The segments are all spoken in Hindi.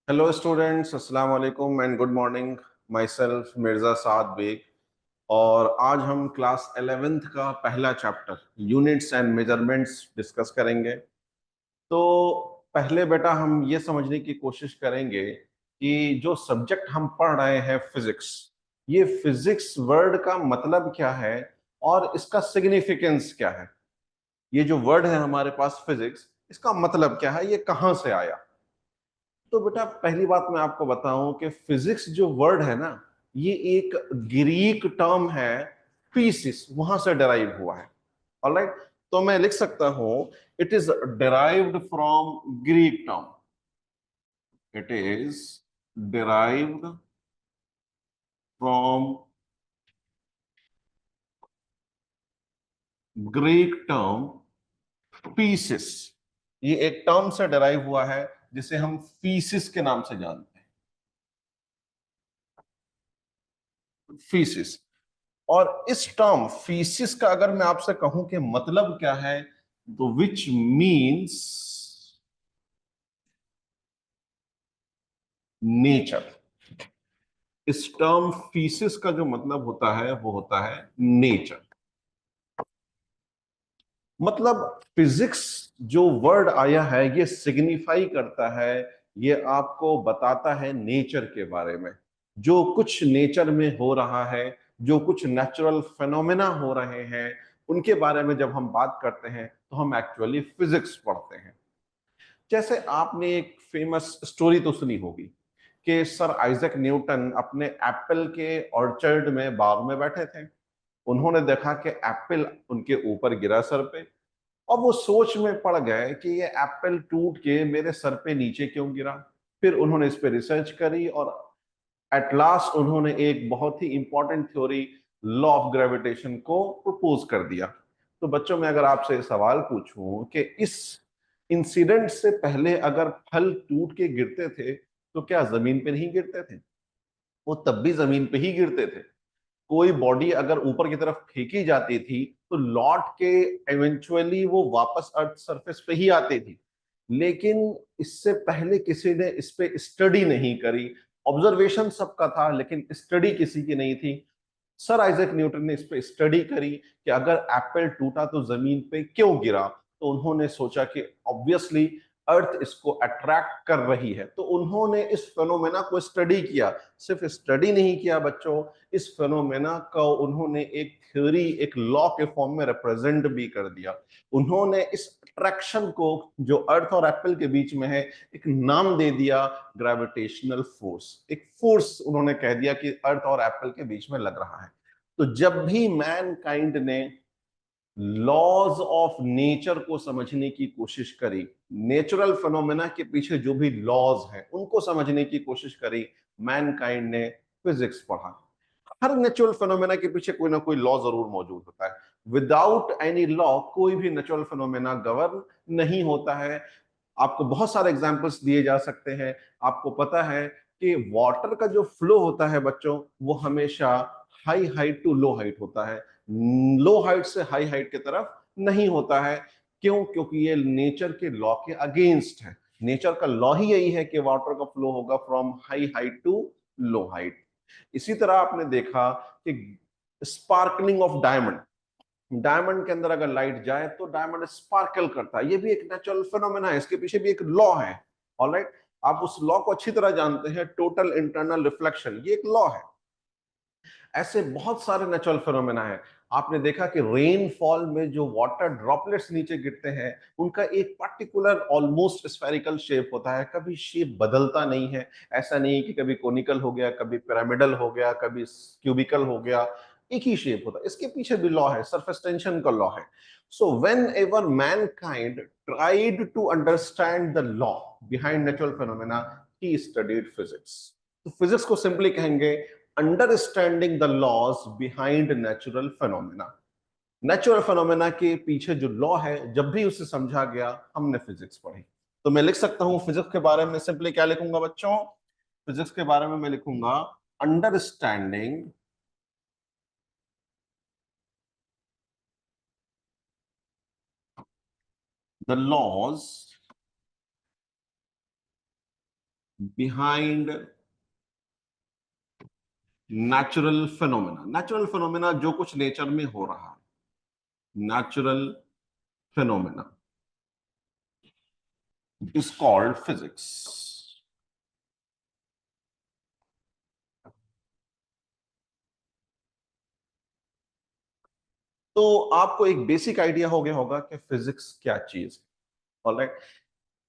हेलो स्टूडेंट्स, अस्सलाम वालेकुम and good morning. Myself Mirza Saad Baig. और आज हम क्लास 11th का पहला chapter units and measurements discuss करेंगे। तो पहले बेटा हम ये समझने की कोशिश करेंगे कि जो सब्जेक्ट हम पढ़ रहे हैं फिजिक्स, ये फिजिक्स वर्ड का मतलब क्या है और इसका सिग्निफिकेंस क्या है। ये जो वर्ड है हमारे पास फिजिक्स, इसका मतलब क्या है, ये कहाँ से आया। तो बेटा पहली बात मैं आपको बताऊं कि फिजिक्स जो वर्ड है ना, ये एक ग्रीक टर्म है, फीसिस, वहां से डिराइव हुआ है। ऑलराइट, तो मैं लिख सकता हूं it is derived from Greek term. It is derived from Greek term physis. ये एक टर्म से डिराइव हुआ है जिसे हम फीसिस के नाम से जानते हैं, फीसिस। और इस टर्म फीसिस का अगर मैं आपसे कहूं कि मतलब क्या है, तो विच मीन्स नेचर। इस टर्म फीसिस का जो मतलब होता है वो होता है नेचर। मतलब फिजिक्स जो वर्ड आया है ये सिग्निफाई करता है, ये आपको बताता है नेचर के बारे में। जो कुछ नेचर में हो रहा है, जो कुछ नेचुरल फेनोमेना हो रहे हैं, उनके बारे में जब हम बात करते हैं तो हम एक्चुअली फिजिक्स पढ़ते हैं। जैसे आपने एक फेमस स्टोरी तो सुनी होगी कि सर आइजैक न्यूटन अपने एप्पल के ऑर्चर्ड में, बाग में बैठे थे। उन्होंने देखा कि एप्पल उनके ऊपर गिरा सर पे, और वो सोच में पड़ गए कि ये एप्पल टूट के मेरे सर पे नीचे क्यों गिरा। फिर उन्होंने इस पे रिसर्च करी और एट लास्ट उन्होंने एक बहुत ही important theory, law of gravitation को प्रपोज कर दिया। तो बच्चों में अगर आपसे सवाल पूछूं कि इस इंसिडेंट से पहले अगर फल टूट के गिरते थे तो क्या जमीन पे नहीं गिरते थे? वो तब भी जमीन पे ही गिरते थे। कोई बॉडी अगर ऊपर की तरफ फेंकी जाती थी तो लौट के इवेंचुअली वो वापस अर्थ सरफेस पे ही आती थी। लेकिन इससे पहले किसी ने इस पे स्टडी नहीं करी। ऑब्जर्वेशन सबका था लेकिन स्टडी किसी की नहीं थी। सर आइजैक न्यूटन ने इस पे स्टडी करी कि अगर एप्पल टूटा तो जमीन पे क्यों गिरा। तो उन्होंने सोचा कि ऑब्वियसली अर्थ इसको अट्रैक्ट कर रही है, तो उन्होंने इस फेनोमेना को स्टडी किया। सिर्फ स्टडी नहीं किया बच्चों, इस फेनोमेना को उन्होंने एक थ्योरी, एक लॉ के फॉर्म में रिप्रेजेंट भी कर दिया। उन्होंने इस अट्रैक्शन को जो अर्थ और एप्पल के बीच में है एक नाम दे दिया, ग्रेविटेशनल फोर्स। एक फोर्स उन्होंने कह दिया कि अर्थ और एप्पल के बीच में लग रहा है। तो जब भी मैनकाइंड ने लॉज ऑफ नेचर को समझने की कोशिश करी, नेचुरल फिनोमेना के पीछे जो भी लॉज हैं उनको समझने की कोशिश करी, मैनकाइंड ने फिजिक्स पढ़ा। हर नेचुरल फिनोमेना के पीछे कोई ना कोई लॉ जरूर मौजूद होता है। विदाउट एनी लॉ कोई भी नेचुरल फिनोमेना गवर्न नहीं होता है। आपको बहुत सारे एग्जांपल्स दिए जा सकते हैं। आपको पता है कि वाटर का जो फ्लो होता है बच्चों, वो हमेशा high height to low height होता है, लो हाइट से हाई हाइट की तरफ नहीं होता है। क्यों? क्योंकि ये नेचर के लॉ के अगेंस्ट है। नेचर का लॉ ही यही है कि वाटर का फ्लो होगा from high height to low height. इसी तरह आपने देखा कि स्पार्कलिंग ऑफ डायमंड, डायमंड के अंदर अगर लाइट जाए तो डायमंड स्पार्कल करता है। ये भी एक नेचुरल फिनोमेना है, इसके पीछे भी एक लॉ है। ऑलराइट, आप उस लॉ को अच्छी तरह जानते हैं, टोटल इंटरनल रिफ्लेक्शन, ये एक लॉ है। ऐसे बहुत सारे नेचुरल फिनोमेना है। आपने देखा कि रेनफॉल में जो वाटर ड्रॉपलेट्स नीचे गिरते हैं उनका एक पर्टिकुलर ऑलमोस्ट स्फेरिकल शेप होता है, कभी शेप बदलता नहीं है। ऐसा नहीं कि कभी कोनिकल हो गया, कभी पिरामिडल हो गया, कभी क्यूबिकल हो गया, एक ही शेप होता है। इसके पीछे भी लॉ है, सरफेस टेंशन का लॉ है। So whenever mankind tried to understand the law behind natural phenomena, he studied physics. तो फिजिक्स को सिंपली कहेंगे understanding the laws behind natural phenomena. Natural phenomena के पीछे जो लॉ है, जब भी उसे समझा गया हमने फिजिक्स पढ़ी। तो मैं लिख सकता हूं फिजिक्स के बारे में सिंपली क्या लिखूंगा बच्चों? फिजिक्स के बारे में मैं लिखूंगा understanding the laws behind natural phenomena. Natural phenomena जो कुछ नेचर में हो रहा है, natural phenomena is called physics. तो आपको एक बेसिक आइडिया हो गया होगा कि फिजिक्स क्या चीज है। ऑलराइट,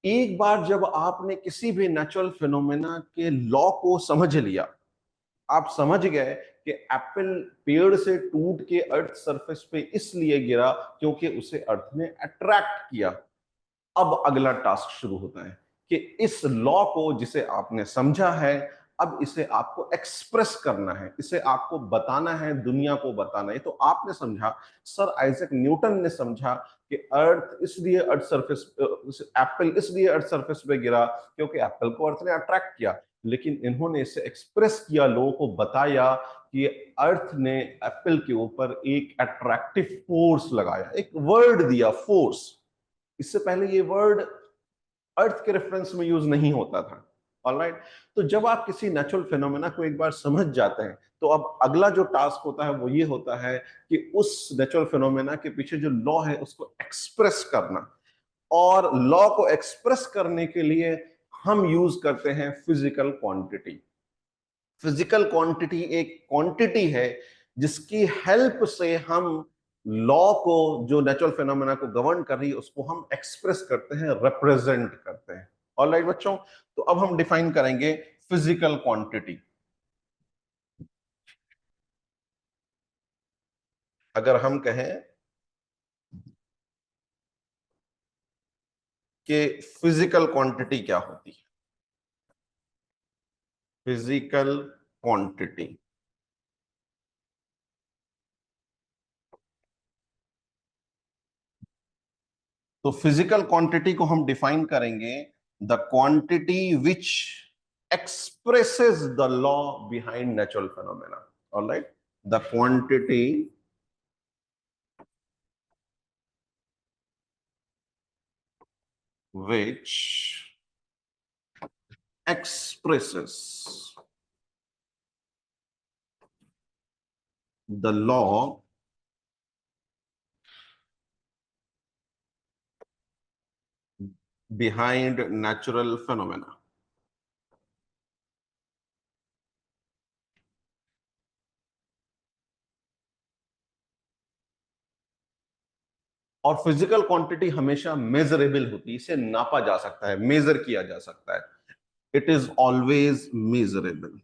एक बार जब आपने किसी भी नेचुरल फिनोमेना के लॉ को समझ लिया, आप समझ गए कि एप्पल पेड़ से टूट के अर्थ सरफेस पे इसलिए गिरा क्योंकि उसे अर्थ ने अट्रैक्ट किया। अब अगला टास्क शुरू होता है कि इस लॉ को जिसे आपने समझा है, अब इसे आपको एक्सप्रेस करना है, इसे आपको बताना है, दुनिया को बताना है। तो आपने समझा, सर आइजैक न्यूटन ने समझा कि अर्थ इसलिए अर्थ सरफेस एप्पल इसलिए अर्थ सरफेस पे गिरा क्योंकि एप्पल को अर्थ ने अट्रैक्ट किया। लेकिन इन्होंने इसे एक्सप्रेस किया, लोगों को बताया कि अर्थ ने एप्पल के ऊपर एक अट्रैक्टिव फोर्स लगाया, एक वर्ड दिया, फोर्स। इससे पहले ये वर्ड अर्थ के रेफरेंस में यूज नहीं होता था। ऑलराइट, तो जब आप किसी नेचुरल फिनोमेना को एक बार समझ जाते हैं, तो अब अगला जो टास्क होता है वो ये होता है कि उस नेचुरल फिनोमेना के पीछे जो लॉ है उसको एक्सप्रेस करना। और लॉ को एक्सप्रेस करने के लिए हम यूज करते हैं फिजिकल क्वांटिटी। फिजिकल क्वांटिटी एक क्वांटिटी है जिसकी हेल्प से हम लॉ को, जो नेचुरल फिनोमेना को गवर्न कर रही है, उसको हम एक्सप्रेस करते हैं, रिप्रेजेंट करते हैं। ऑलराइट बच्चों, तो अब हम डिफाइन करेंगे फिजिकल क्वांटिटी। अगर हम कहें कि फिजिकल क्वांटिटी क्या होती है, फिजिकल क्वांटिटी, तो फिजिकल क्वांटिटी को हम डिफाइन करेंगे the quantity which expresses the law behind natural phenomena. Alright, the quantity which expresses the law behind natural phenomena। और फिजिकल क्वांटिटी हमेशा मेजरेबल होती है, इसे नापा जा सकता है, मेजर किया जा सकता है। It is always measurable.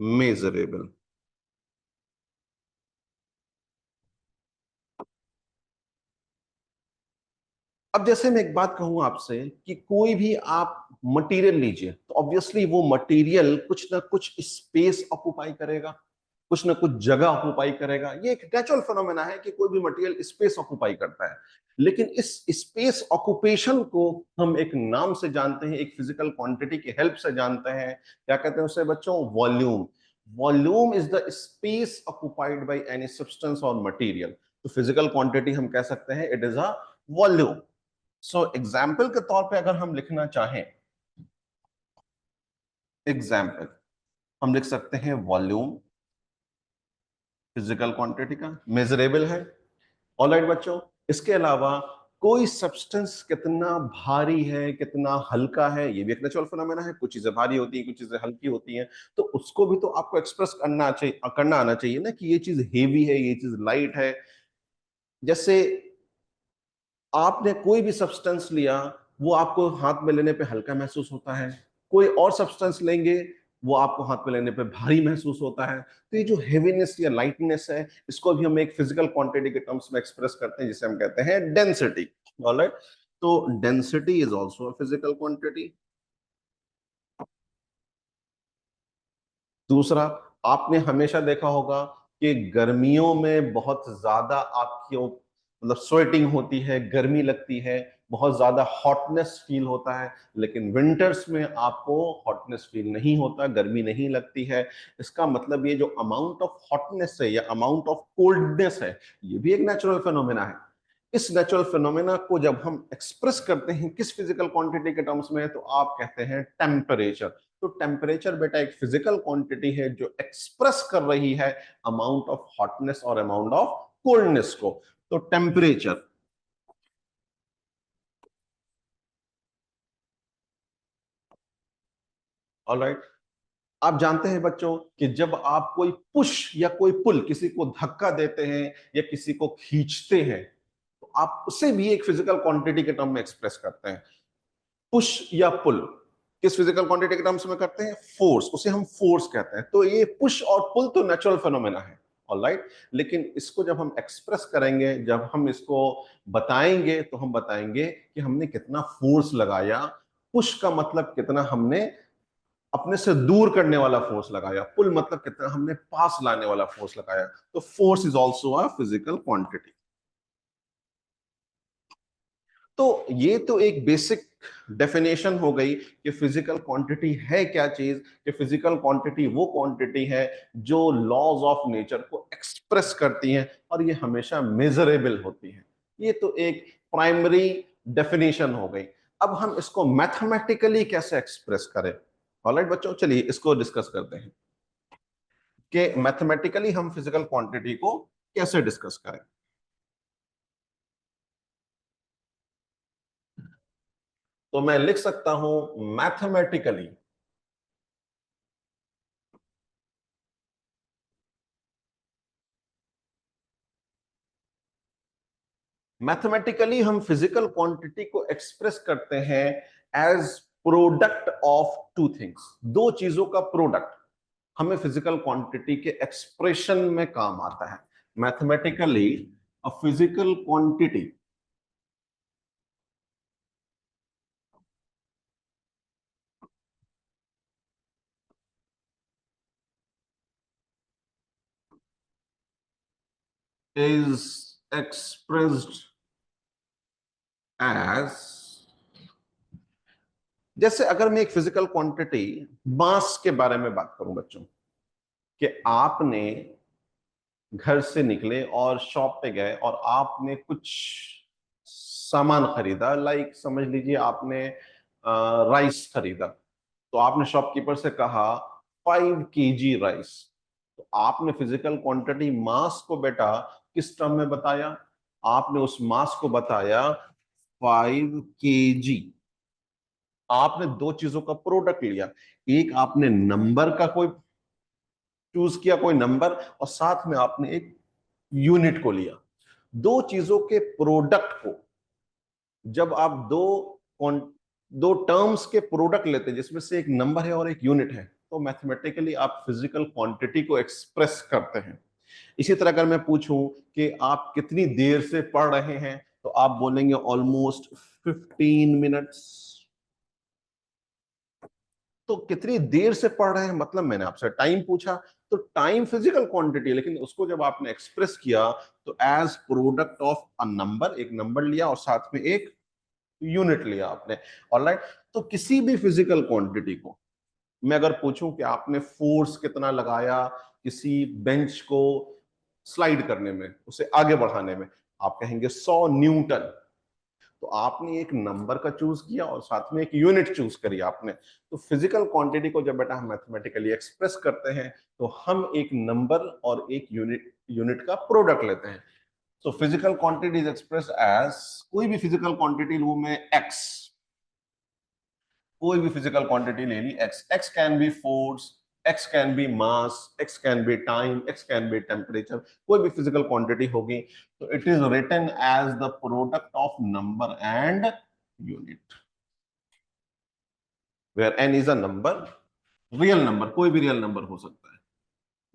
Measurable. अब जैसे मैं एक बात कहूं आपसे कि कोई भी आप मटेरियल लीजिए, तो ऑब्वियसली वो मटेरियल कुछ ना कुछ स्पेस ऑक्युपाई करेगा, कुछ ना कुछ जगह ऑक्युपाई करेगा। ये एक नेचुरल फिनोमेना है कि कोई भी मटेरियल स्पेस ऑक्युपाई करता है। लेकिन इस स्पेस ऑक्युपेशन को हम एक नाम से जानते हैं, एक फिजिकल क्वांटिटी की हेल्प से जानते हैं। क्या कहते हैं उसे बच्चों? Volume. Volume is the space occupied by any substance और मटेरियल। तो फिजिकल क्वांटिटी हम कह सकते हैं it is a volume. So example के तौर पे अगर हम लिखना चाहें, एग्जाम्पल हम लिख सकते हैं वॉल्यूम फिजिकल क्वांटिटी का, मेजरेबल है। ऑलराइट बच्चों, इसके अलावा कोई सब्सटेंस कितना भारी है, कितना हल्का है, ये भी एक नेचुरल फिनोमेना है। कुछ चीजें भारी होती हैं, कुछ चीजें हल्की होती हैं, तो उसको भी तो आपको एक्सप्रेस करना आना चाहिए ना कि ये चीज हेवी है, ये चीज लाइट है। जैसे आपने कोई भी सब्सटेंस लिया, वो आपको हाथ में लेने पे हल्का महसूस होता है। कोई और सब्सटेंस लेंगे, वो आपको हाथ में लेने पे भारी महसूस होता है। तो ये जो हेवीनेस या लाइटनेस है, इसको भी हम एक फिजिकल क्वांटिटी के टर्म्स में एक्सप्रेस करते हैं, जिसे हम कहते हैं डेंसिटी। ऑलराइट, तो density is also a physical quantity. दूसरा, आपने हमेशा देखा होगा कि गर्मियों में बहुत ज्यादा आपकी मतलब स्वेटिंग होती है, गर्मी लगती है, बहुत ज्यादा हॉटनेस फील होता है। लेकिन विंटर्स में आपको हॉटनेस फील नहीं होता, गर्मी नहीं लगती है। इसका मतलब ये जो अमाउंट ऑफ हॉटनेस है या अमाउंट ऑफ कोल्डनेस है, ये भी एक नेचुरल फिनोमेना है। इस नेचुरल फिनोमेना को जब हम एक्सप्रेस करते हैं किस फिजिकल क्वांटिटी के टर्म्स में, तो आप कहते हैं टेम्परेचर। तो टेम्परेचर बेटा एक फिजिकल क्वांटिटी है जो एक्सप्रेस कर रही है अमाउंट ऑफ हॉटनेस और अमाउंट ऑफ कोल्डनेस को। तो टेम्परेचर, ऑलराइट। आप जानते हैं बच्चों कि जब आप कोई पुश या कोई पुल, किसी को धक्का देते हैं या किसी को खींचते हैं, तो आप उसे भी एक फिजिकल क्वांटिटी के टर्म में एक्सप्रेस करते हैं। पुश या पुल किस फिजिकल क्वांटिटी के टर्म्स में करते हैं? फोर्स, उसे हम फोर्स कहते हैं। तो ये पुश और पुल तो नेचुरल फिनोमेना है, ऑलराइट। लेकिन इसको जब हम एक्सप्रेस करेंगे, जब हम इसको बताएंगे, तो हम बताएंगे कि हमने कितना फोर्स लगाया। पुश का मतलब कितना हमने अपने से दूर करने वाला फोर्स लगाया, पुल मतलब कितना हमने पास लाने वाला फोर्स लगाया। तो force is also a physical quantity. तो ये तो एक बेसिक डेफिनेशन हो गई कि फिजिकल क्वांटिटी है क्या चीज, कि फिजिकल क्वांटिटी वो क्वांटिटी है जो लॉज ऑफ नेचर को एक्सप्रेस करती है और ये हमेशा मेजरेबल होती है। ये तो एक प्राइमरी डेफिनेशन हो गई। अब हम इसको मैथमेटिकली कैसे एक्सप्रेस करें? ऑलराइट बच्चों, चलिए इसको डिस्कस करते हैं कि मैथमेटिकली हम फिजिकल क्वांटिटी को कैसे डिस्कस करें। तो मैं लिख सकता हूं मैथमेटिकली, मैथमेटिकली हम फिजिकल क्वांटिटी को एक्सप्रेस करते हैं as product of two things. दो चीजों का प्रोडक्ट हमें फिजिकल क्वांटिटी के एक्सप्रेशन में काम आता है। Mathematically a physical quantity is expressed as, जैसे अगर मैं एक फिजिकल क्वांटिटी मास के बारे में बात करूं बच्चों, कि आपने घर से निकले और शॉप पे गए और आपने कुछ सामान खरीदा, लाइक समझ लीजिए आपने राइस खरीदा। तो आपने शॉपकीपर से कहा 5 kg राइस। तो आपने फिजिकल क्वांटिटी मास को बेटा किस टर्म में बताया? आपने उस मास को बताया 5 kg। आपने दो चीजों का प्रोडक्ट लिया, एक आपने नंबर का कोई चूज किया, कोई नंबर, और साथ में आपने एक यूनिट को लिया। दो चीजों के प्रोडक्ट को जब आप दो टर्म्स के प्रोडक्ट लेते हैं जिसमें से एक नंबर है और एक यूनिट है, तो मैथमेटिकली आप फिजिकल क्वांटिटी को एक्सप्रेस करते हैं। इसी तरह अगर मैं पूछूं कि आप कितनी देर से पढ़ रहे हैं, तो आप बोलेंगे ऑलमोस्ट 15 मिनट्स। तो कितनी देर से पढ़ रहे हैं मतलब मैंने आपसे टाइम पूछा। तो टाइम फिजिकल क्वांटिटी है, लेकिन उसको जब आपने एक्सप्रेस किया तो as product of a number, एक नंबर लिया और साथ में एक यूनिट लिया आपने, ऑलराइट। तो किसी भी फिजिकल क्वांटिटी को मैं अगर पूछूं कि आपने फोर्स कितना लगाया किसी बेंच को स्लाइड करने में, उसे आगे बढ़ाने में, आप कहेंगे 100 न्यूटन। तो आपने एक नंबर का चूज किया और साथ में एक यूनिट चूज करी आपने। तो फिजिकल क्वांटिटी को जब बेटा हम मैथमेटिकली एक्सप्रेस करते हैं, तो हम एक नंबर और एक यूनिट यूनिट का प्रोडक्ट लेते हैं। So physical quantity is express as, कोई भी फिजिकल क्वांटिटी लू में एक्स, कोई भी फिजिकल क्वांटिटी ले ली x, x can be force, x can be mass, x can be time, x can be temperature, कोई भी फिजिकल क्वांटिटी होगी। तो it is written as the product of number and unit, where n is a number, real number, कोई भी रियल नंबर हो सकता है,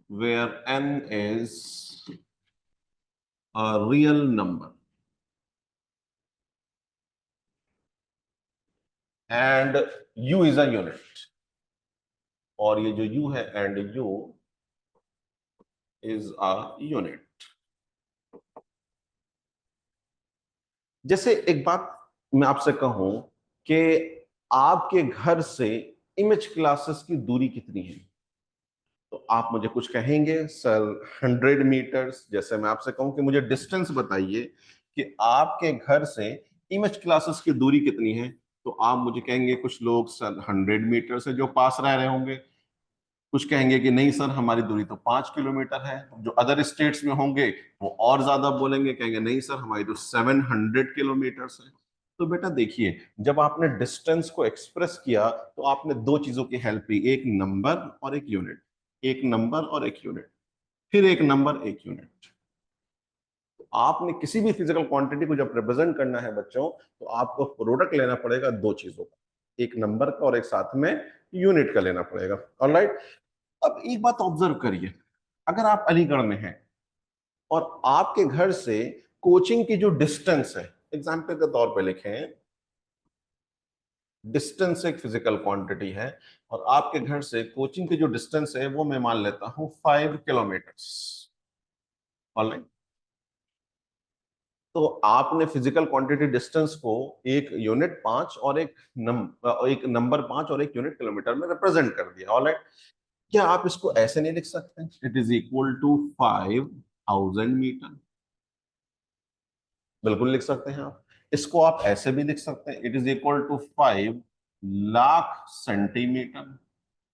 where n is a real number and u is a unit. और ये जो यू है, and u is a unit. जैसे एक बात मैं आपसे कहूं कि आपके घर से इमेज क्लासेस की दूरी कितनी है, तो आप मुझे कुछ कहेंगे सर 100 मीटर्स। जैसे मैं आपसे कहूं कि मुझे डिस्टेंस बताइए कि आपके घर से इमेज क्लासेस की दूरी कितनी है, तो आप मुझे कहेंगे कुछ लोग सर 100 मीटर से जो पास रह रहे होंगे, कुछ कहेंगे कि नहीं सर हमारी दूरी तो 5 किलोमीटर है। जो अदर स्टेट्स में होंगे वो और ज्यादा बोलेंगे, कहेंगे नहीं सर हमारी तो 700 किलोमीटर है। तो बेटा देखिए, जब आपने डिस्टेंस को एक्सप्रेस किया तो आपने दो चीजों की हेल्प ली, एक नंबर और एक यूनिट, एक नंबर और एक यूनिट, फिर एक नंबर एक यूनिट। तो आपने किसी भी फिजिकल क्वांटिटी को जब रिप्रेजेंट करना है बच्चों, तो आपको प्रोडक्ट लेना पड़ेगा दो चीजों का, एक नंबर का और एक साथ में यूनिट का लेना पड़ेगा। ऑलराइट, अब एक बात ऑब्जर्व करिए, अगर आप अलीगढ़ में हैं और आपके घर से कोचिंग की जो डिस्टेंस है, एग्जाम्पल के तौर पे लिखें, डिस्टेंस एक फिजिकल क्वांटिटी है और आपके घर से कोचिंग की जो डिस्टेंस है वो मैं मान लेता हूं 5 किलोमीटर। ऑलराइट, तो आपने फिजिकल क्वांटिटी डिस्टेंस को एक यूनिट 5 और एक नंबर 5 और एक यूनिट किलोमीटर में रिप्रेजेंट कर दिया। ऑलराइट, क्या आप इसको ऐसे नहीं लिख सकते, it is equal to 5,000 metre? बिल्कुल लिख सकते हैं आप। इसको आप ऐसे भी लिख सकते हैं, it is equal to 5 lakh centimetre,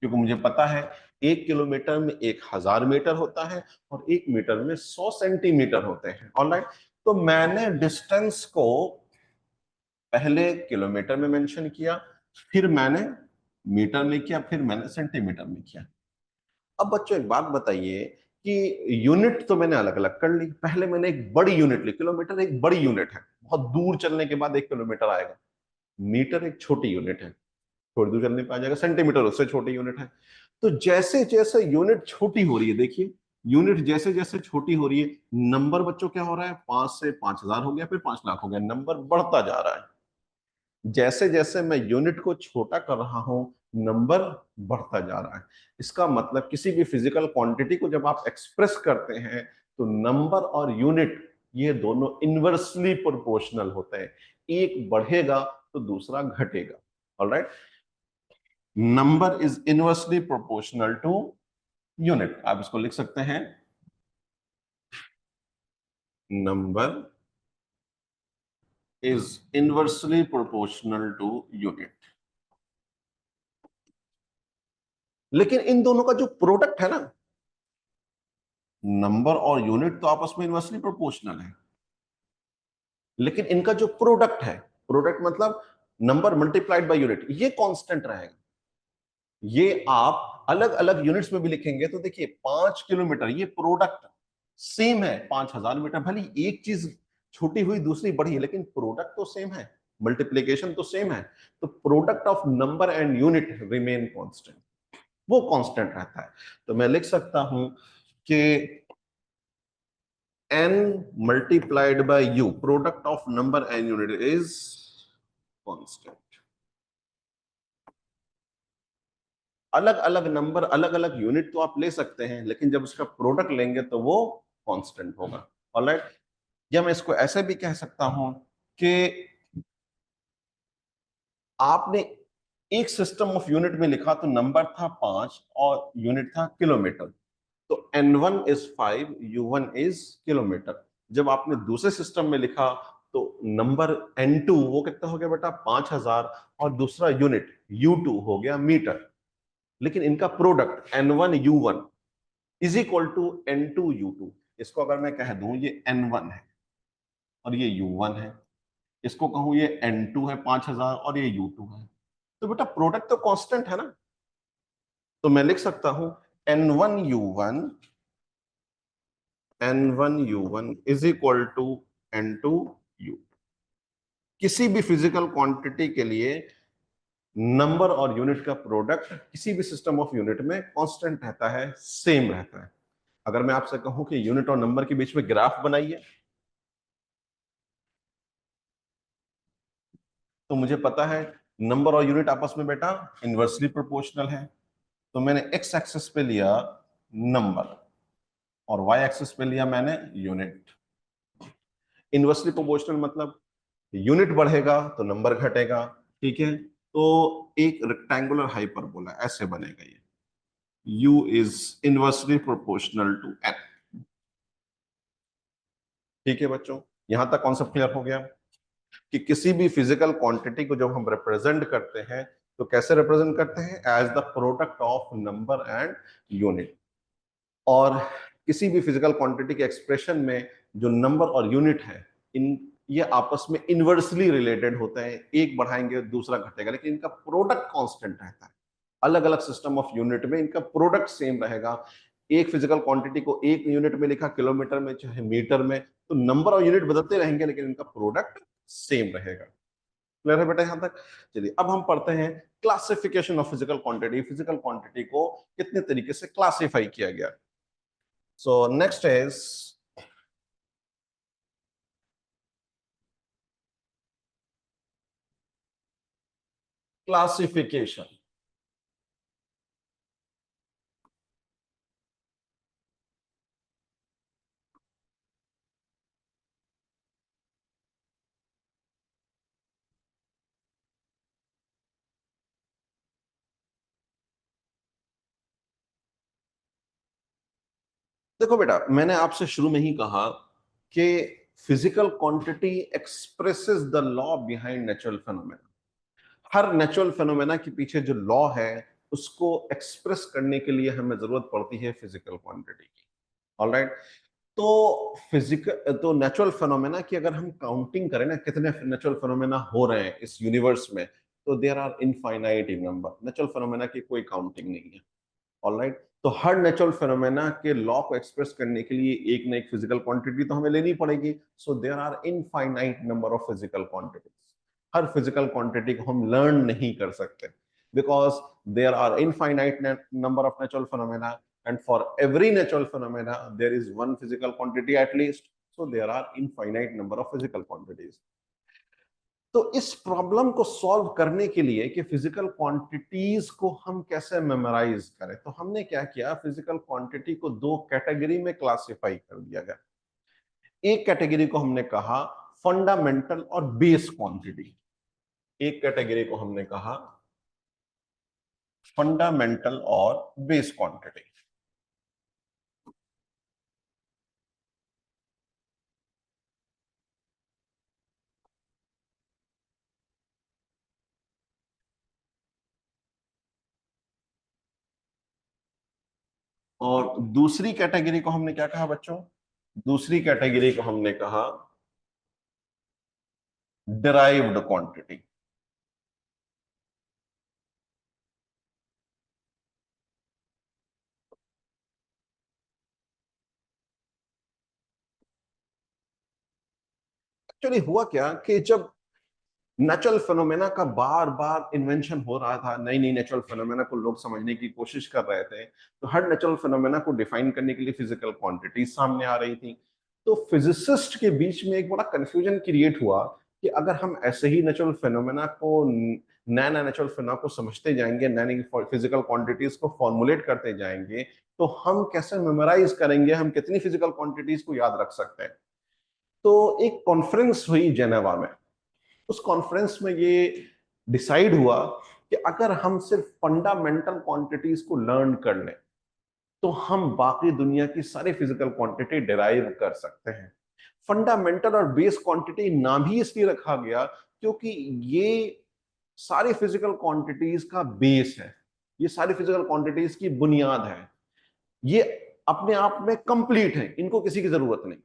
क्योंकि मुझे पता है 1 किलोमीटर में 1,000 मीटर होता है और 1 मीटर में 100 सेंटीमीटर होते हैं। ऑलराइट, तो मैंने डिस्टेंस को पहले किलोमीटर में मेंशन किया, फिर मैंने मीटर में किया, फिर मैंने सेंटीमीटर में किया। अब बच्चों एक बात बताइए कि यूनिट तो मैंने अलग अलग कर ली, पहले मैंने एक बड़ी यूनिट ली, किलोमीटर एक बड़ी यूनिट है, बहुत दूर चलने के बाद 1 किलोमीटर आएगा। मीटर एक छोटी यूनिट है, थोड़ी दूर चलने पे आ जाएगा। सेंटीमीटर उससे छोटी यूनिट है। तो जैसे जैसे यूनिट छोटी हो रही है, देखिए यूनिट जैसे जैसे छोटी हो रही है, नंबर बच्चों क्या हो रहा है, 5 से 5,000 हो गया, फिर 5 लाख हो गया, नंबर बढ़ता जा रहा है। जैसे जैसे मैं यूनिट को छोटा कर रहा हूं, नंबर बढ़ता जा रहा है। इसका मतलब किसी भी फिजिकल क्वांटिटी को जब आप एक्सप्रेस करते हैं तो नंबर और यूनिट ये दोनों इनवर्सली प्रोपोर्शनल होते हैं, एक बढ़ेगा तो दूसरा घटेगा। Alright, number is inversely proportional to unit, आप इसको लिख सकते हैं, number is inversely proportional to unit. लेकिन इन दोनों का जो प्रोडक्ट है ना, नंबर और यूनिट तो आपस में इनवर्सली प्रोपोर्शनल है, लेकिन इनका जो प्रोडक्ट है, प्रोडक्ट मतलब नंबर मल्टीप्लाइड बाय यूनिट, ये कांस्टेंट रहेगा। ये आप अलग अलग यूनिट्स में भी लिखेंगे तो देखिए 5 किलोमीटर, ये प्रोडक्ट सेम है, 5,000 मीटर, भले एक चीज छोटी हुई दूसरी बढ़ी है, लेकिन प्रोडक्ट तो सेम है, मल्टीप्लीकेशन तो सेम है। तो product of number and unit remain constant, वो कांस्टेंट रहता है। तो मैं लिख सकता हूं कि n multiplied by u, product of number and unit, is constant. अलग अलग नंबर अलग अलग यूनिट तो आप ले सकते हैं, लेकिन जब उसका प्रोडक्ट लेंगे तो वो कांस्टेंट होगा। ऑलराइट, या मैं इसको ऐसे भी कह सकता हूं कि आपने एक सिस्टम ऑफ यूनिट में लिखा तो नंबर था 5 और यूनिट था किलोमीटर, तो N1 is 5, U1 is kilometre. जब आपने दूसरे सिस्टम में लिखा तो नंबर N2 वो कितना हो गया बेटा, 5,000, और दूसरा यूनिट U2 हो गया मीटर। लेकिन इनका product N1 U1 is equal to N2 U2। इसको अगर मैं कह दूं ये N1 है और ये U1 है, इसको कहूं ये N2 है 5,000 और ये U2 है, तो बेटा प्रोडक्ट तो कांस्टेंट है ना। तो मैं लिख सकता हूं N1 U1 N1 U1 is equal to N2 U। किसी भी फिजिकल क्वांटिटी के लिए नंबर और यूनिट का प्रोडक्ट किसी भी सिस्टम ऑफ यूनिट में कांस्टेंट रहता है, सेम रहता है। अगर मैं आपसे कहूं कि यूनिट और नंबर के बीच में ग्राफ बनाइए, तो मुझे पता है नंबर और यूनिट आपस में बेटा इनवर्सली प्रोपोर्शनल है। तो मैंने एक्स एक्सिस पे लिया नंबर और वाई एक्सिस पे लिया मैंने यूनिट। इनवर्सली प्रोपोर्शनल मतलब यूनिट बढ़ेगा तो नंबर घटेगा, ठीक है। तो एक रेक्टेंगुलर हाइपरबोला ऐसे बनेगा ये, u is inversely proportional to n, ठीक है बच्चों। यहां तक कॉन्सेप्ट क्लियर हो गया कि किसी भी फिजिकल क्वांटिटी को जब हम रिप्रेजेंट करते हैं तो कैसे रिप्रेजेंट करते हैं, as the product of number and unit. और किसी भी फिजिकल क्वांटिटी के एक्सप्रेशन में जो नंबर और यूनिट है, इन ये आपस में इनवर्सली रिलेटेड होते हैं, एक बढ़ाएंगे दूसरा घटेगा, लेकिन इनका प्रोडक्ट कांस्टेंट रहता है। अलग अलग सिस्टम ऑफ यूनिट में इनका प्रोडक्ट सेम रहेगा। एक फिजिकल क्वांटिटी को एक यूनिट में लिखा, किलोमीटर में चाहे मीटर में, तो नंबर और यूनिट बदलते रहेंगे लेकिन इनका प्रोडक्ट सेम रहेगा। क्लियर है बेटा यहां तक? चलिए अब हम पढ़ते हैं classification of physical quantity. Physical quantity को कितने तरीके से क्लासिफाई किया गया। So next is classification. देखो बेटा, मैंने आपसे शुरू में ही कहा कि physical quantity expresses the law behind natural phenomena. Her natural phenomena के पीछे जो लॉ है उसको एक्सप्रेस करने के लिए हमें जरूरत पड़ती है फिजिकल क्वांटिटी की। ऑलराइट, तो फिजिकल तो नेचुरल फेनोमेना की अगर हम काउंटिंग करें ना, कितने नेचुरल फेनोमेना हो रहे हैं इस यूनिवर्स में, तो there are infinite in number. Natural phenomena की कोई काउंटिंग नहीं है। ऑलराइट, तो हर नेचुरल फेनोमेना के लॉ को एक्सप्रेस करने के लिए एक ना एक फिजिकल क्वांटिटी तो हमें लेनी पड़ेगी। So there are infinite number of physical quantities. हर फिजिकल क्वांटिटी को हम लर्न नहीं कर सकते, because there are infinite number of natural phenomena, and for every natural phenomena there is one physical quantity at least, so there are infinite number of physical quantities। तो इस प्रॉब्लम को सॉल्व करने के लिए कि फिजिकल क्वांटिटीज को हम कैसे मेमोराइज करें, तो हमने क्या किया, फिजिकल क्वांटिटी को दो कैटेगरी में क्लासिफाई कर दिया गया। एक कैटेगरी को हमने कहा फंडामेंटल और बेस क्वांटिटी। एक कैटेगरी को हमने कहा फंडामेंटल और बेस क्वांटिटी। और दूसरी कैटेगरी को हमने क्या कहा बच्चों? दूसरी कैटेगरी को हमने कहा डिराइव्ड क्वांटिटी। एक्चुअली हुआ क्या कि जब नेचुरल फिनोमेना का बार बार इन्वेंशन हो रहा था, नई नई नेचुरल फिनोमेना को लोग समझने की कोशिश कर रहे थे, तो हर नेचुरल फिनोमेना को डिफाइन करने के लिए फिजिकल क्वांटिटी सामने आ रही थी। तो फिजिसिस्ट के बीच में एक बड़ा कंफ्यूजन क्रिएट हुआ कि अगर हम ऐसे ही नेचुरल फिनोमेना को, नया नया नेचुरल फिनोमेना को समझते जाएंगे, नई नई फिजिकल क्वांटिटीज को फॉर्मुलेट करते जाएंगे, तो हम कैसे मेमोराइज करेंगे, हम कितनी फिजिकल क्वांटिटीज को याद रख सकते हैं। तो एक कॉन्फ्रेंस हुई जेनेवा में। उस कॉन्फ्रेंस में ये डिसाइड हुआ कि अगर हम सिर्फ फंडामेंटल क्वांटिटीज को लर्न कर लें तो हम बाकी दुनिया की सारी फिजिकल क्वांटिटी डिराइव कर सकते हैं। फंडामेंटल और बेस क्वांटिटी नाम ही इसलिए रखा गया क्योंकि ये सारी फिजिकल क्वांटिटीज का बेस है, ये सारी फिजिकल क्वांटिटीज की बुनियाद है, ये अपने आप में कंप्लीट है, इनको किसी की जरूरत नहीं।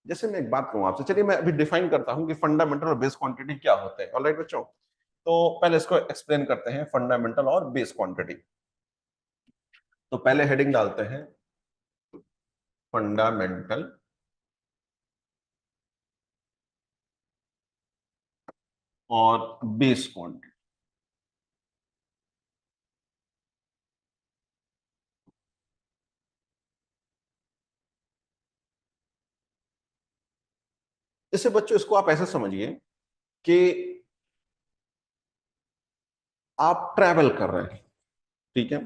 जैसे मैं एक बात कहूं आपसे, चलिए मैं अभी डिफाइन करता हूं कि फंडामेंटल और बेस क्वांटिटी क्या होते हैं। ऑलराइट बच्चों, तो पहले इसको एक्सप्लेन करते हैं, फंडामेंटल और बेस क्वांटिटी। तो पहले हेडिंग डालते हैं फंडामेंटल और बेस क्वांटिटी। जैसे बच्चों इसको आप ऐसे समझिए कि आप ट्रैवल कर रहे हैं, ठीक है?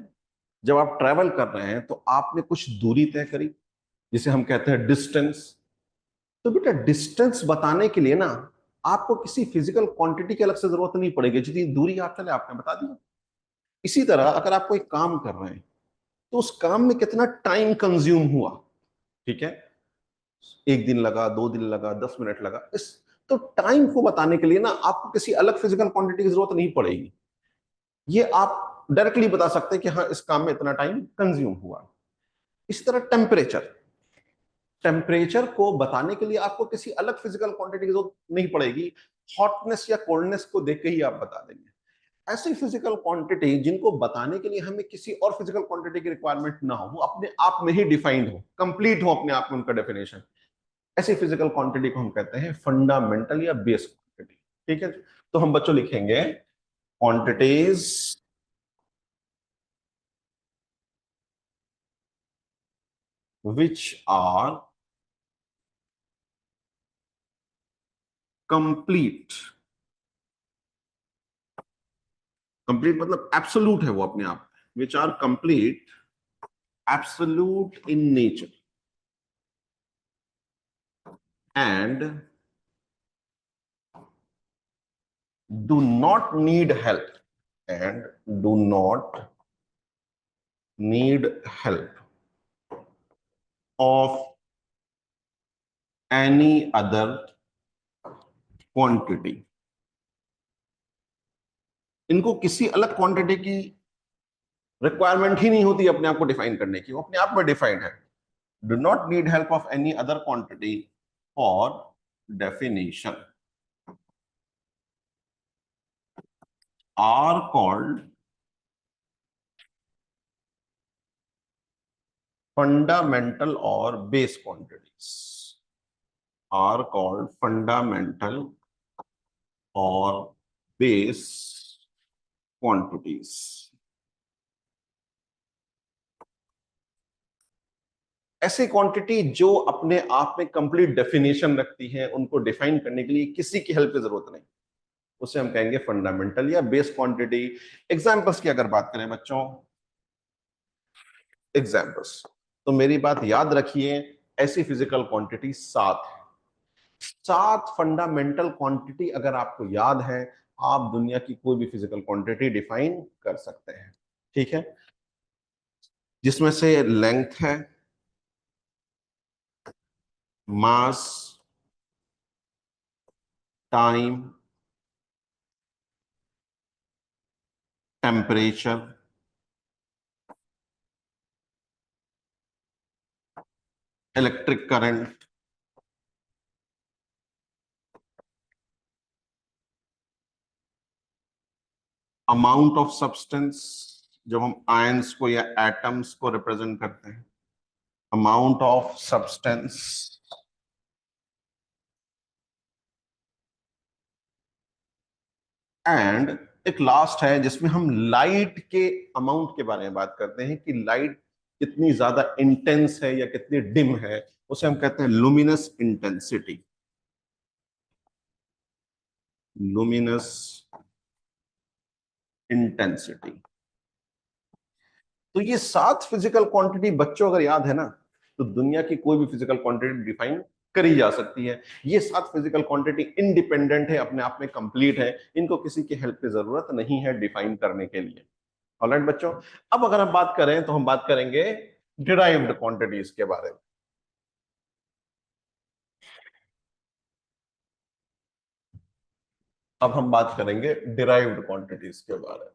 जब आप ट्रैवल कर रहे हैं तो आपने कुछ दूरी तय करी, जिसे हम कहते हैं डिस्टेंस। तो बेटा डिस्टेंस बताने के लिए ना आपको किसी फिजिकल क्वांटिटी की अलग से जरूरत नहीं पड़ेगी, जितनी दूरी आप चले आपने बता दिया। इसी तरह अगर आप कोई काम कर रहे हैं तो उस काम में कितना टाइम कंज्यूम हुआ, ठीक है, 1 दिन लगा, 2 दिन लगा, 10 मिनट लगा, इस तो टाइम को बताने के लिए ना आपको किसी अलग फिजिकल क्वांटिटी की जरूरत नहीं पड़ेगी। ये आप डायरेक्टली बता सकते हैं कि हाँ इस काम में इतना टाइम कंज्यूम हुआ। इस तरह टेम्परेचर, टेम्परेचर को बताने के लिए आपको किसी अलग फिजिकल क्वांटिटी की जरूरत नहीं पड़ेगी। हॉटनेस या कोल्डनेस को देख के ही आप बता देंगे। ऐसी फिजिकल क्वांटिटी जिनको बताने के लिए हमें किसी और फिजिकल क्वांटिटी की रिक्वायरमेंट ना हो, वो अपने आप में ही डिफाइंड हो, कंप्लीट हो अपने आप में उनका डेफिनेशन, ऐसी फिजिकल क्वांटिटी को हम कहते हैं फंडामेंटल या बेस क्वांटिटी। ठीक है, तो हम बच्चों लिखेंगे quantities which are complete, complete मतलब एब्सोल्यूट है वो अपने आप, which are complete, absolute in nature and do not need help, and do not need help of any other quantity। इनको किसी अलग क्वांटिटी की रिक्वायरमेंट ही नहीं होती अपने आप को डिफाइन करने की, वो अपने आप में डिफाइंड है। Do not need help of any other quantity for definition are called fundamental और base quantities, are called fundamental और बेस क्वांटिटीज। ऐसी क्वांटिटी जो अपने आप में कंप्लीट डेफिनेशन रखती है, उनको डिफाइन करने के लिए किसी की हेल्प की जरूरत नहीं, उसे हम कहेंगे फंडामेंटल या बेस क्वांटिटी। एग्जांपल्स की अगर बात करें बच्चों, एग्जांपल्स, तो मेरी बात याद रखिए, ऐसी फिजिकल क्वांटिटी 7 है। 7 फंडामेंटल क्वांटिटी अगर आपको याद है, आप दुनिया की कोई भी फिजिकल क्वांटिटी डिफाइन कर सकते हैं। ठीक है, जिसमें से लेंथ है, mass, time, temperature, electric current, amount of substance, जब हम आयंस को या एटम्स को रिप्रेजेंट करते हैं, अमाउंट ऑफ सब्सटेंस, एंड एक लास्ट है जिसमें हम लाइट के अमाउंट के बारे में बात करते हैं कि लाइट कितनी ज्यादा इंटेंस है या कितनी डिम है, उसे हम कहते हैं लुमिनस इंटेंसिटी, लुमिनस इंटेंसिटी। तो ये 7 फिजिकल क्वांटिटी बच्चों अगर याद है ना, तो दुनिया की कोई भी फिजिकल क्वांटिटी डिफाइन करी जा सकती है। ये 7 फिजिकल क्वांटिटी इंडिपेंडेंट है, अपने आप में कंप्लीट है, इनको किसी की हेल्प की जरूरत नहीं है डिफाइन करने के लिए। ऑलराइट बच्चों, अब अगर हम बात करें तो हम बात करेंगे डिराइव्ड क्वांटिटीज के बारे में। अब हम बात करेंगे डिराइव्ड क्वांटिटीज के बारे में।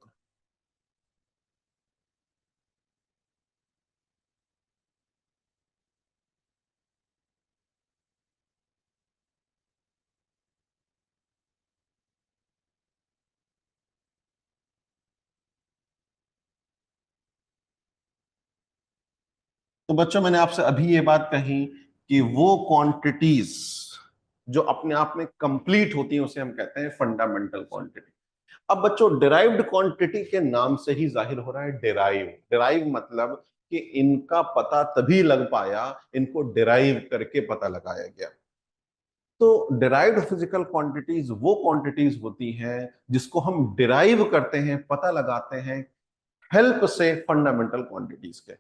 तो बच्चों मैंने आपसे अभी ये बात कही कि वो क्वांटिटीज जो अपने आप में कंप्लीट होती हैं उसे हम कहते हैं फंडामेंटल क्वांटिटी। अब बच्चों डिराइव्ड क्वांटिटी के नाम से ही जाहिर हो रहा है डिराइव, डिराइव मतलब कि इनका पता तभी लग पाया, इनको डिराइव करके पता लगाया गया। तो डिराइव्ड फिजिकल क्वांटिटीज वो क्वांटिटीज होती हैं जिसको हम डिराइव करते हैं, पता लगाते हैं हेल्प से फंडामेंटल क्वांटिटीज के।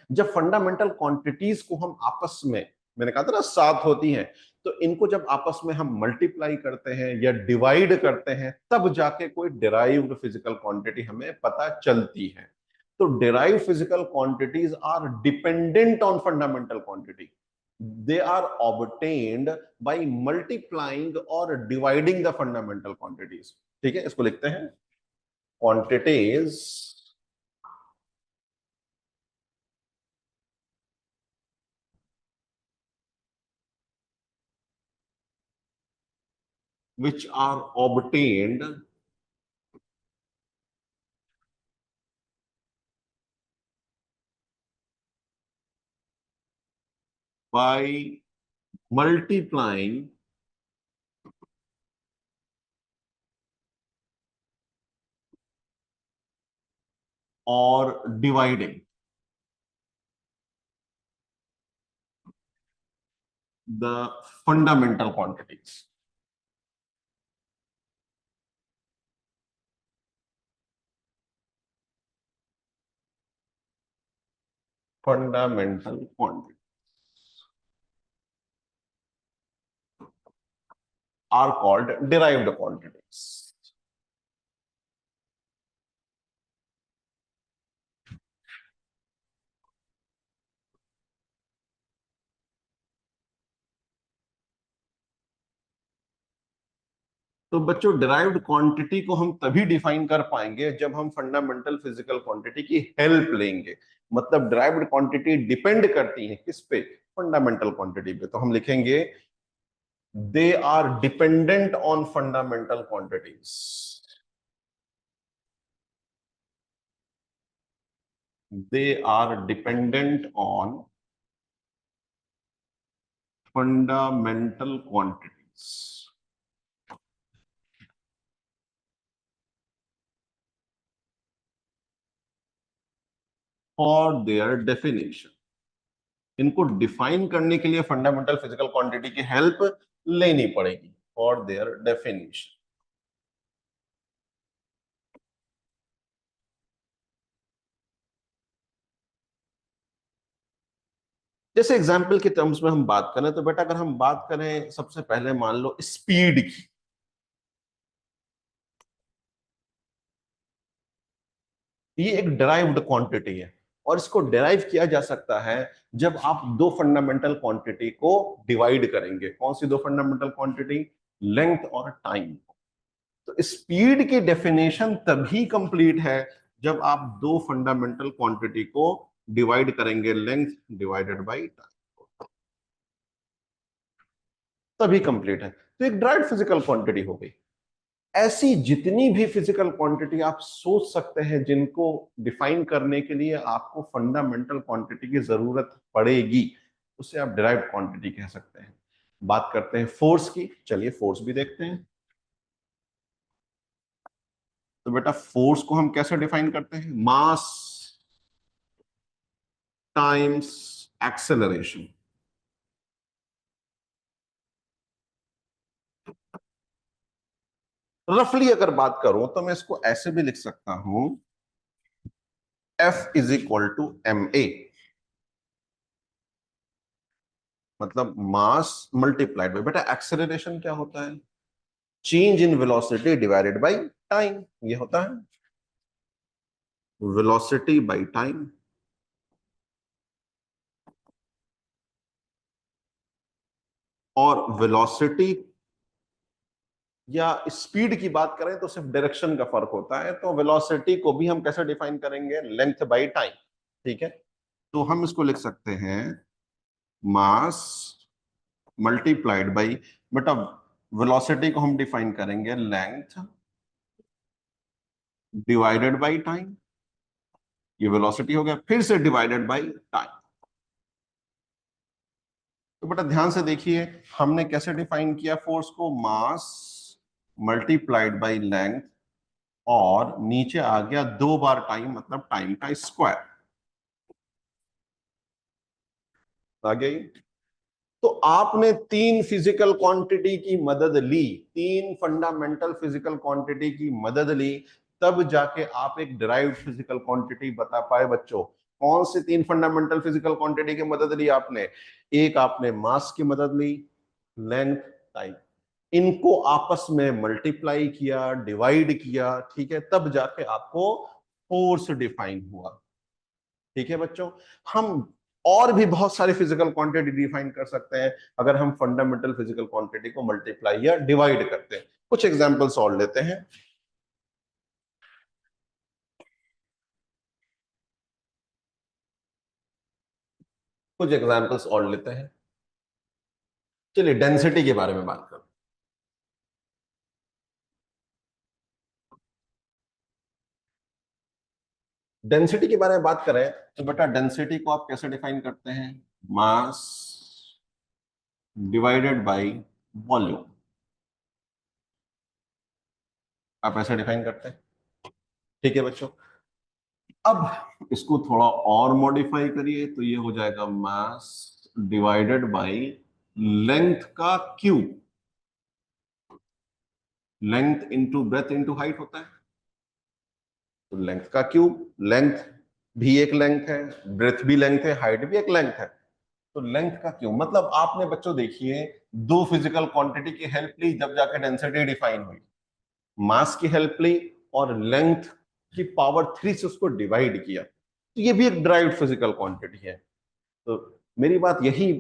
जब फंडामेंटल क्वांटिटीज को हम आपस में, मैंने कहा था ना 7 होती हैं, तो इनको जब आपस में हम मल्टीप्लाई करते हैं या डिवाइड करते हैं, तब जाके कोई डिराइव्ड फिजिकल क्वांटिटी हमें पता चलती है। तो derived physical quantities are dependent on fundamental quantity, they are obtained by multiplying और डिवाइडिंग द फंडामेंटल क्वांटिटीज। ठीक है, इसको लिखते हैं quantities which are obtained by multiplying or dividing the fundamental quantities। Fundamental quantities are called derived quantities। तो बच्चों डिराइव्ड क्वांटिटी को हम तभी डिफाइन कर पाएंगे जब हम फंडामेंटल फिजिकल क्वांटिटी की हेल्प लेंगे। मतलब डिराइव्ड क्वांटिटी डिपेंड करती है किस पे? फंडामेंटल क्वांटिटी पे। तो हम लिखेंगे they are dependent on fundamental quantities. They are dependent on fundamental quantities for their definition. इनको डिफाइन करने के लिए फंडामेंटल फिजिकल क्वांटिटी की हेल्प लेनी पड़ेगी फॉर देयर डेफिनेशन। जैसे एग्जाम्पल के टर्म्स में हम बात करें तो बेटा, अगर हम बात करें सबसे पहले मान लो स्पीड की। ये एक डिराइव्ड क्वांटिटी है और इसको डिराइव किया जा सकता है जब आप दो फंडामेंटल क्वांटिटी को डिवाइड करेंगे। कौन सी दो फंडामेंटल क्वांटिटी? लेंथ और टाइम। तो स्पीड की डेफिनेशन तभी कंप्लीट है जब आप दो फंडामेंटल क्वांटिटी को डिवाइड करेंगे, लेंथ डिवाइडेड बाय टाइम, तभी कंप्लीट है। तो एक डायरेक्ट फिजिकल क्वांटिटी हो गई। ऐसी जितनी भी फिजिकल क्वांटिटी आप सोच सकते हैं जिनको डिफाइन करने के लिए आपको फंडामेंटल क्वांटिटी की जरूरत पड़ेगी, उसे आप डिराइव्ड क्वांटिटी कह सकते हैं। बात करते हैं फोर्स की। चलिए फोर्स भी देखते हैं। तो बेटा फोर्स को हम कैसे डिफाइन करते हैं? मास टाइम्स एक्सेलरेशन। रफली अगर बात करूं तो मैं इसको ऐसे भी लिख सकता हूं, F is equal to M A. मतलब मास मल्टीप्लाइड बाय, बेटा एक्सेलरेशन क्या होता है? Change in velocity divided by time, ये होता है वेलोसिटी बाय टाइम। और वेलोसिटी या स्पीड की बात करें तो सिर्फ डायरेक्शन का फर्क होता है। तो वेलोसिटी को भी हम कैसे डिफाइन करेंगे? Length by time. ठीक है, तो हम इसको लिख सकते हैं मास मल्टीप्लाइड बाय, बेटा वेलोसिटी को हम डिफाइन करेंगे लेंथ डिवाइडेड बाय टाइम। ये वेलोसिटी हो गया, फिर से डिवाइडेड बाय टाइम। तो बेटा ध्यान से देखिए हमने कैसे डिफाइन किया फोर्स को? मास मल्टीप्लाइड बाय लेंथ और नीचे आ गया दो बार टाइम, मतलब टाइम का स्क्वायर आ गई। तो आपने तीन फिजिकल क्वांटिटी की मदद ली, तीन फंडामेंटल फिजिकल क्वांटिटी की मदद ली, तब जाके आप एक डिराइव्ड फिजिकल क्वांटिटी बता पाए। बच्चों कौन सी तीन फंडामेंटल फिजिकल क्वांटिटी की मदद ली आपने? एक आपने मास की मदद ली, लेंथ, टाइम। इनको आपस में मल्टीप्लाई किया, डिवाइड किया, ठीक है, तब जाके आपको फोर्स डिफाइन हुआ। ठीक है बच्चों, हम और भी बहुत सारी फिजिकल क्वांटिटी डिफाइन कर सकते हैं अगर हम फंडामेंटल फिजिकल क्वांटिटी को मल्टीप्लाई या डिवाइड करते हैं। कुछ एग्जांपल्स और लेते हैं। कुछ एग्जांपल्स और लेते हैं। चलिए डेंसिटी के बारे में बात करें। डेंसिटी के बारे में बात करें तो बेटा डेंसिटी को आप कैसे डिफाइन करते हैं? मास डिवाइडेड बाय वॉल्यूम, आप ऐसे डिफाइन करते हैं। ठीक है बच्चों, अब इसको थोड़ा और मॉडिफाई करिए तो ये हो जाएगा मास डिवाइडेड बाय लेंथ का cube. Length into breadth into height होता है, तो लेंथ का क्यूब, लेंथ भी एक लेंथ है, ब्रेथ भी लेंथ है, हाइट भी एक लेंथ है, तो लेंथ का क्यूब। मतलब आपने बच्चों देखिए दो फिजिकल क्वांटिटी की हेल्प ली जब जाकर डेंसिटी डिफाइन हुई। मास की हेल्प ली और लेंथ की पावर 3 से उसको डिवाइड किया, तो ये भी एक ड्राइव्ड फिजिकल क्वांटिटी है। तो मेरी बात यही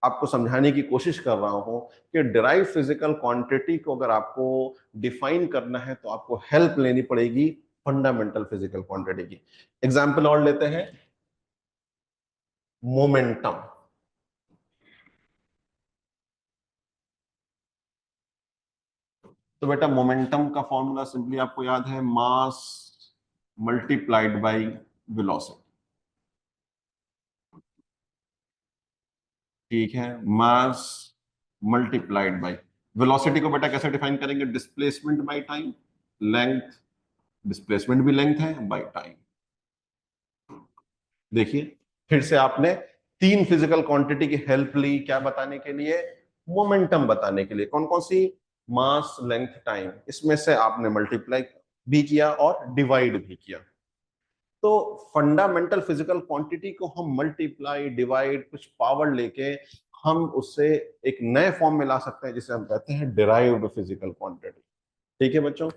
आपको समझाने की कोशिश कर रहा हूं कि डिराइव फिजिकल क्वांटिटी को अगर आपको डिफाइन करना है तो आपको हेल्प लेनी पड़ेगी फंडामेंटल फिजिकल क्वांटिटी की। एग्जांपल और लेते हैं, मोमेंटम। तो बेटा मोमेंटम का फॉर्मूला सिंपली आपको याद है, मास मल्टीप्लाइड बाय वेलोसिटी। ठीक है, मास मल्टीप्लाइड बाय वेलोसिटी को बेटा कैसे डिफाइन करेंगे? Displacement by time, length, displacement भी लेंथ है बाय टाइम। देखिए फिर से आपने तीन फिजिकल क्वांटिटी की हेल्प ली, क्या बताने के लिए? मोमेंटम बताने के लिए। कौन कौन सी? मास, लेंथ, टाइम। इसमें से आपने मल्टीप्लाई भी किया और डिवाइड भी किया। तो फंडामेंटल फिजिकल क्वांटिटी को हम मल्टीप्लाई, डिवाइड, कुछ पावर लेके हम उससे एक नए फॉर्म में ला सकते हैं जिसे हम कहते हैं डिराइव्ड फिजिकल क्वांटिटी। ठीक है बच्चों,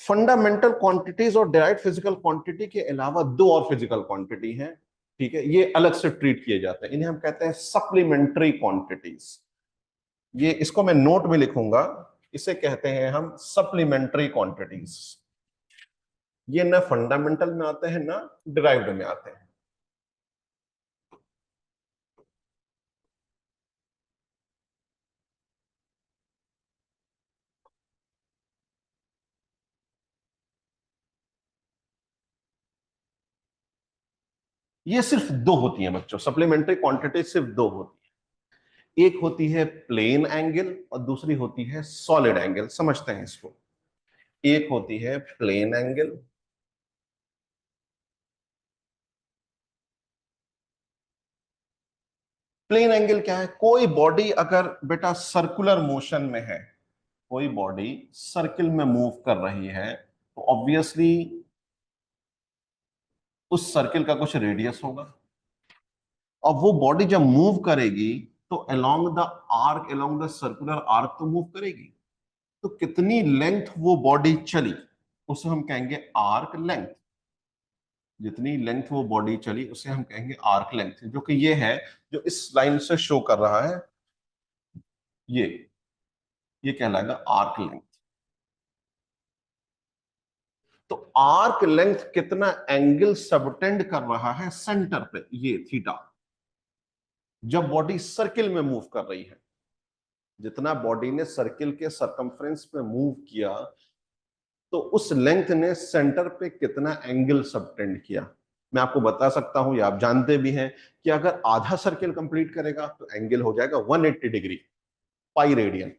फंडामेंटल क्वांटिटीज और डिराइव्ड फिजिकल क्वांटिटी के अलावा दो और फिजिकल क्वांटिटी हैं। ठीक है, ये अलग से ट्रीट किए जाते हैं, इन्हें हम कहते हैं सप्लीमेंट्री क्वांटिटीज। ये इसको मैं नोट में लिखूंगा, इसे कहते हैं हम सप्लीमेंट्री क्वांटिटीज। ये ना फंडामेंटल में आते हैं ना डिराइव्ड में आते हैं। ये सिर्फ दो होती हैं बच्चों, सप्लीमेंट्री क्वांटिटी सिर्फ दो होती है। एक होती है प्लेन एंगल और दूसरी होती है सॉलिड एंगल। समझते हैं इसको। एक होती है प्लेन एंगल, प्लेन एंगल क्या है? कोई बॉडी अगर बेटा सर्कुलर मोशन में है, कोई बॉडी सर्किल में मूव कर रही है, तो ऑब्वियसली उस सर्किल का कुछ रेडियस होगा। और वो बॉडी जब मूव करेगी तो along the arc, along the circular arc तो मूव करेगी। तो कितनी लेंथ वो बॉडी चली उसे हम कहेंगे आर्क लेंथ। जितनी लेंथ वो बॉडी चली उसे हम कहेंगे आर्क लेंथ, जो कि ये है जो इस लाइन से शो कर रहा है, ये ये कहलाएगा आर्क लेंथ। तो आर्क लेंथ कितना एंगल सबटेंड कर रहा है सेंटर पे, ये थीटा, जब बॉडी सर्किल में मूव कर रही है। जितना बॉडी ने सर्किल के सरकमफ्रेंस पे मूव किया तो उस लेंथ ने सेंटर पे कितना एंगल सबटेंड किया। मैं आपको बता सकता हूं, या आप जानते भी हैं कि अगर आधा सर्किल कंप्लीट करेगा तो एंगल हो जाएगा 180 डिग्री, पाई रेडियन।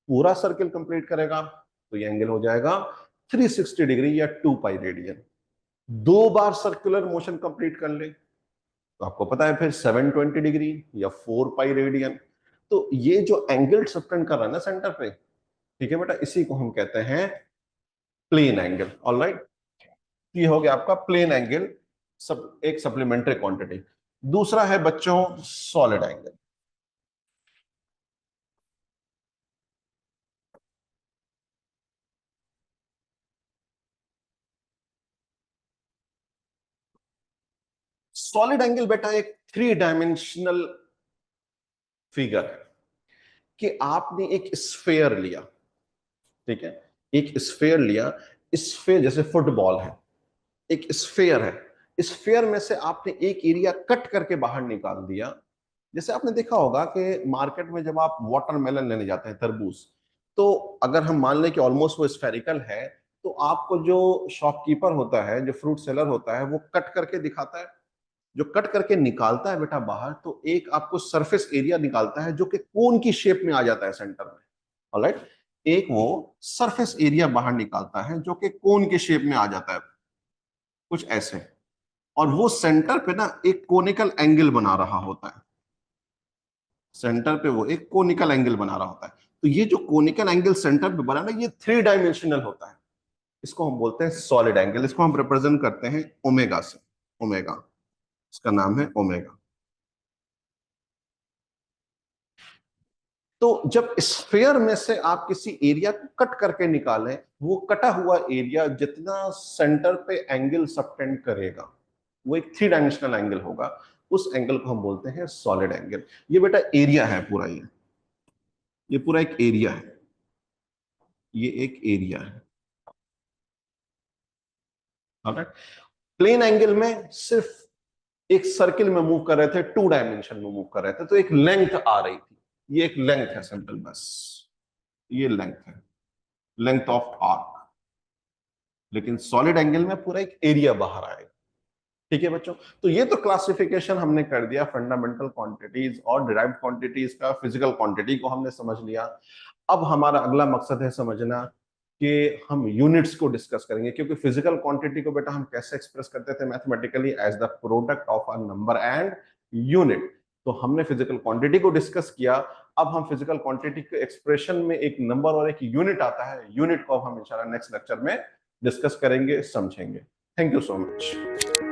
पूरा सर्किल कंप्लीट करेगा तो ये एंगल हो जाएगा 360 डिग्री या 2 पाई रेडियन। दो बार सर्कुलर मोशन कंप्लीट कर ले तो आपको पता है फिर 720 डिग्री या 4 पाई रेडियन। तो ये जो एंगल सबटेंड कर रहा है ना सेंटर पे, ठीक है बेटा, इसी को हम कहते हैं प्लेन एंगल। ऑलराइट, ये हो गया आपका प्लेन एंगल, सब एक सप्लीमेंट्री क्वांटिटी। दूसरा है बच्चों सॉलिड एंगल। सॉलिड एंगल बेटा एक थ्री डायमेंशनल फिगर है कि आपने एक स्फेयर लिया, ठीक है, एक स्फेयर लिया, स्फेयर जैसे फुटबॉल है, एक स्फेयर है, स्फेयर में से आपने एक एरिया कट करके बाहर निकाल दिया। जैसे आपने देखा होगा कि मार्केट में जब आप वाटरमेलन लेने जाते हैं, तरबूज, तो अगर हम मान लें कि ऑलमोस्ट वो स्फेरिकल है, तो आपको जो शॉपकीपर होता है, जो फ्रूट सेलर होता है, वो कट करके दिखाता है। जो कट करके निकालता है बेटा बाहर, तो एक आपको सरफेस एरिया निकालता है जो कि कोन की शेप में आ जाता है सेंटर में। ऑलराइट, एक वो सरफेस एरिया बाहर निकालता है जो कि कोन के शेप में आ जाता है, कुछ ऐसे। और वो सेंटर पे ना एक कोनिकल एंगल बना रहा होता है, सेंटर पे वो एक कोनिकल एंगल बना रहा होता है। तो ये जो कोनिकल एंगल सेंटर पे बना ना, ये थ्री डायमेंशनल होता है। इसको हम बोलते हैं सॉलिड एंगल। इसको हम रिप्रेजेंट करते हैं ओमेगा से, ओमेगा, इसका नाम है ओमेगा। तो जब स्फेयर में से आप किसी एरिया को कट करके निकालें, वो कटा हुआ एरिया जितना सेंटर पे एंगल सबटेंड करेगा, वो एक थ्री डायमेंशनल एंगल होगा। उस एंगल को हम बोलते हैं सॉलिड एंगल। ये बेटा एरिया है पूरा, ये पूरा एक एरिया है, ये एक एरिया है। ऑलराइट, प्लेन एंगल में सिर्फ एक सर्किल में मूव कर रहे थे, टू डायमेंशन में मूव कर रहे थे, तो एक लेंथ आ रही थी। ये एक लेंथ है सिंपल, बस ये लेंथ है, लेंथ ऑफ आर्क। लेकिन सॉलिड एंगल में पूरा एक एरिया बाहर आएगा। ठीक है बच्चों, तो ये तो क्लासिफिकेशन हमने कर दिया फंडामेंटल क्वांटिटीज और डिराइव्ड क्वांटिटीज का। फिजिकल क्वांटिटी को हमने समझ लिया। अब हमारा अगला मकसद है समझना कि हम यूनिट्स को डिस्कस करेंगे, क्योंकि फिजिकल क्वांटिटी को बेटा हम कैसे एक्सप्रेस करते थे mathematically, as the product of a number and unit. तो हमने फिजिकल क्वांटिटी को डिस्कस किया। अब हम फिजिकल क्वांटिटी के एक्सप्रेशन में एक नंबर और एक यूनिट आता है, यूनिट को हम इंशाल्लाह नेक्स्ट लेक्चर में डिस्कस करेंगे, समझेंगे। Thank you so much.